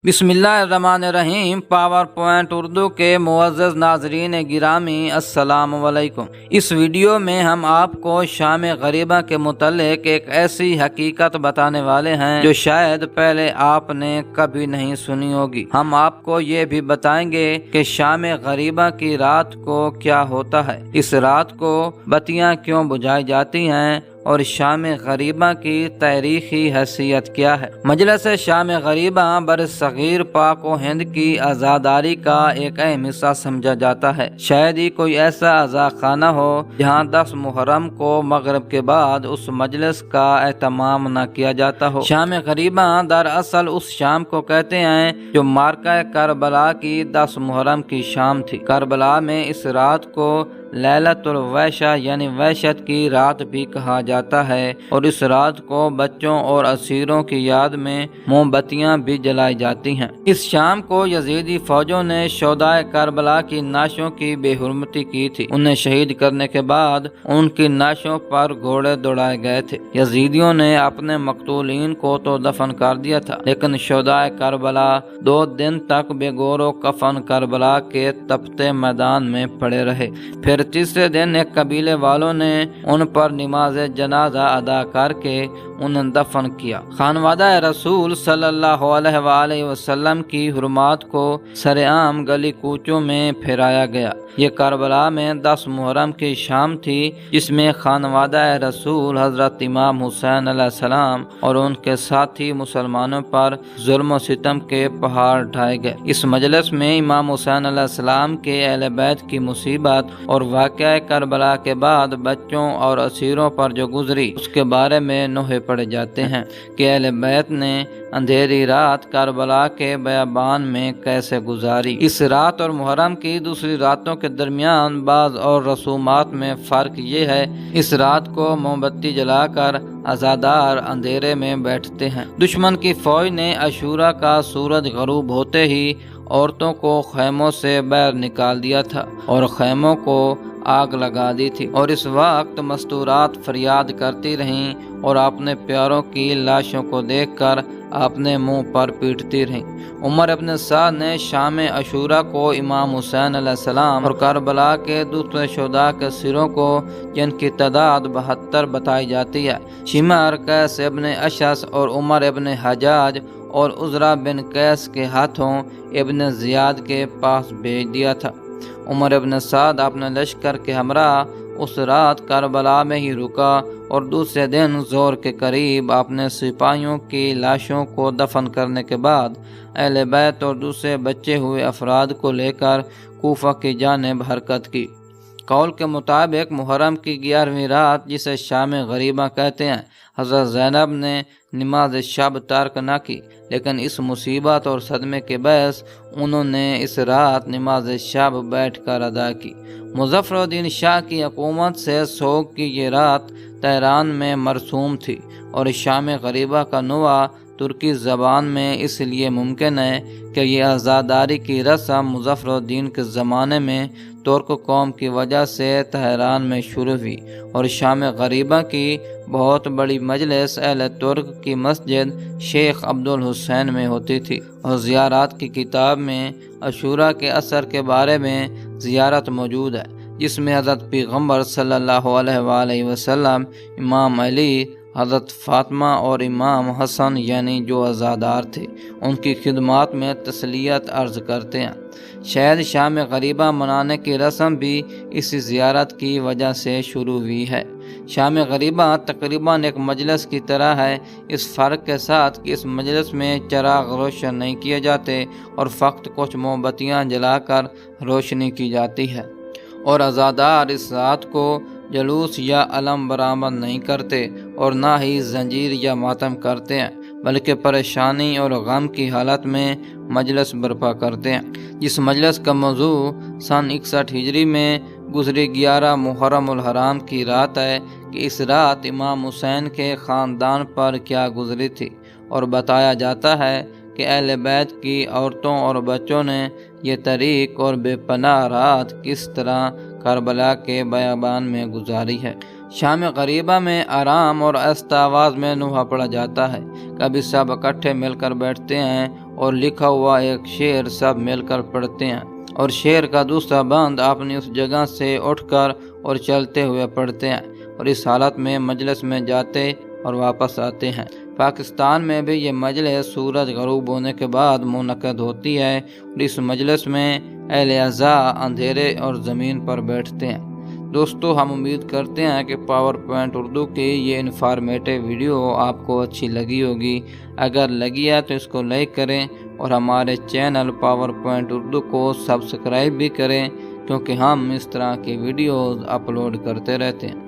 بسم اللہ الرحمن الرحیم۔ پاور پوائنٹ اردو کے معزز ناظرین گرامی، السلام علیکم۔ اس ویڈیو میں ہم آپ کو شام غریبہ کے متعلق ایک ایسی حقیقت بتانے والے ہیں جو شاید پہلے آپ نے کبھی نہیں سنی ہوگی۔ ہم آپ کو یہ بھی بتائیں گے کہ شام غریبہ کی رات کو کیا ہوتا ہے، اس رات کو بتیاں کیوں بجھائی جاتی ہیں اور شام غریبہ کی تاریخی حیثیت کیا ہے۔ مجلس شام غریبہ برصغیر پاک و ہند کی عزاداری کا ایک اہم حصہ سمجھا جاتا ہے۔ شاید ہی کوئی ایسا عزاخانہ ہو جہاں 10 محرم کو مغرب کے بعد اس مجلس کا اہتمام نہ کیا جاتا ہو۔ شام غریبہ دراصل اس شام کو کہتے ہیں جو معرکہ کربلا کی 10 محرم کی شام تھی۔ کربلا میں اس رات کو لیلۃ الوحشہ یعنی وحشت کی رات بھی کہا جاتا ہے، اور اس رات کو بچوں اور اسیروں کی یاد میں موم بتیاں بھی جلائی جاتی ہیں۔ اس شام کو یزیدی فوجوں نے شہدائے کربلا کی نعشوں کی بے حرمتی کی تھی۔ انہیں شہید کرنے کے بعد ان کی نعشوں پر گھوڑے دوڑائے گئے تھے۔ یزیدیوں نے اپنے مقتولین کو تو دفن کر دیا تھا، لیکن شہدائے کربلا 2 دن تک بے گور و کفن کربلا کے تپتے میدان میں پڑے رہے۔ پھر تیسرے دن ایک قبیلے والوں نے ان پر نماز جنازہ ادا کر کے انہیں دفن کیا۔ خانوادہ رسول صلی اللہ علیہ وآلہ وسلم کی حرمات کو سرعام گلی کوچوں میں پھیرایا گیا۔ یہ کربلا میں 10 محرم کی شام تھی جس میں خانوادہ رسول حضرت امام حسین علیہ السلام اور ان کے ساتھی مسلمانوں پر ظلم و ستم کے پہاڑ ڈھائے گئے۔ اس مجلس میں امام حسین علیہ السلام کے اہل بیت کی مصیبت اور واقعہ کربلا کے بعد بچوں اور اسیروں پر جو گزری اس کے بارے میں نوحے پڑے جاتے ہیں کہ اہل بیت نے اندھیری رات کربلا کے بیابان میں کیسے گزاری۔ اس رات اور محرم کی دوسری راتوں کے درمیان بعض اور رسومات میں فرق یہ ہے، اس رات کو موم بتی جلا کر عزادار اندھیرے میں بیٹھتے ہیں۔ دشمن کی فوج نے عاشورہ کا سورج غروب ہوتے ہی عورتوں کو خیموں سے باہر نکال دیا تھا اور خیموں کو آگ لگا دی تھی، اور اس وقت مستورات فریاد کرتی رہیں اور اپنے پیاروں کی لاشوں کو دیکھ کر اپنے منہ پر پیٹتی رہیں۔ عمر ابن سعد نے شام عاشورہ کو امام حسین علیہ السلام اور کربلا کے دوسرے شہداء کے سروں کو، جن کی تعداد 72 بتائی جاتی ہے، شمر قیس ابن اشعث اور عمر ابن حجاج اور عزرہ بن قیس کے ہاتھوں ابن زیاد کے پاس بھیج دیا تھا۔ عمر ابن سعد اپنے لشکر کے ہمراہ اس رات کربلا میں ہی رکا اور دوسرے دن ظہر کے قریب اپنے سپاہیوں کی لاشوں کو دفن کرنے کے بعد اہل بیت اور دوسرے بچے ہوئے افراد کو لے کر کوفہ کی جانب حرکت کی۔ قول کے مطابق محرم کی 11ویں رات، جسے شام غریبہ کہتے ہیں، حضرت زینب نے نماز شب ترک نہ کی، لیکن اس مصیبت اور صدمے کے باعث انہوں نے اس رات نماز شب بیٹھ کر ادا کی۔ مظفر الدین شاہ کی حکومت سے سوگ کی یہ رات تہران میں مرسوم تھی، اور شام غریبہ کا نوع ترکی زبان میں اس لیے ممکن ہے کہ یہ عزاداری کی رسم مظفر الدین کے زمانے میں ترک قوم کی وجہ سے تہران میں شروع ہوئی، اور شام غریبہ کی بہت بڑی مجلس اہل ترک کی مسجد شیخ عبدالحسین میں ہوتی تھی۔ اور زیارات کی کتاب میں عاشورہ کے اثر کے بارے میں زیارت موجود ہے، جس میں حضرت پیغمبر صلی اللہ علیہ وآلہ وسلم، امام علی، حضرت فاطمہ اور امام حسن یعنی جو عزادار تھے، ان کی خدمات میں تسلیت عرض کرتے ہیں۔ شاید شام غریبہ منانے کی رسم بھی اسی زیارت کی وجہ سے شروع ہوئی ہے۔ شام غریبہ تقریباً ایک مجلس کی طرح ہے، اس فرق کے ساتھ کہ اس مجلس میں چراغ روشن نہیں کیے جاتے اور فقط کچھ موم بتیاں جلا کر روشنی کی جاتی ہے، اور عزادار اس رات کو جلوس یا علم برآمد نہیں کرتے اور نہ ہی زنجیر یا ماتم کرتے ہیں، بلکہ پریشانی اور غم کی حالت میں مجلس برپا کرتے ہیں۔ جس مجلس کا موضوع سن 61 ہجری میں گزری 11 محرم الحرام کی رات ہے کہ اس رات امام حسین کے خاندان پر کیا گزری تھی، اور بتایا جاتا ہے کہ اہل بیت کی عورتوں اور بچوں نے یہ طریق اور بے پناہ رات کس طرح کربلا کے بیابان میں گزاری ہے۔ شام غریبہ میں آرام اور آہستہ آواز میں نوحہ پڑھا جاتا ہے۔ کبھی سب اکٹھے مل کر بیٹھتے ہیں اور لکھا ہوا ایک شعر سب مل کر پڑھتے ہیں، اور شعر کا دوسرا بند اپنی اس جگہ سے اٹھ کر اور چلتے ہوئے پڑھتے ہیں، اور اس حالت میں مجلس میں جاتے اور واپس آتے ہیں۔ پاکستان میں بھی یہ مجلس سورج غروب ہونے کے بعد منعقد ہوتی ہے، اور اس مجلس میں اہل عزا اندھیرے اور زمین پر بیٹھتے ہیں۔ دوستو، ہم امید کرتے ہیں کہ پاور پوائنٹ اردو کی یہ انفارمیٹو ویڈیو آپ کو اچھی لگی ہوگی۔ اگر لگی ہے تو اس کو لائک کریں اور ہمارے چینل پاور پوائنٹ اردو کو سبسکرائب بھی کریں، کیونکہ ہم اس طرح کی ویڈیوز اپلوڈ کرتے رہتے ہیں۔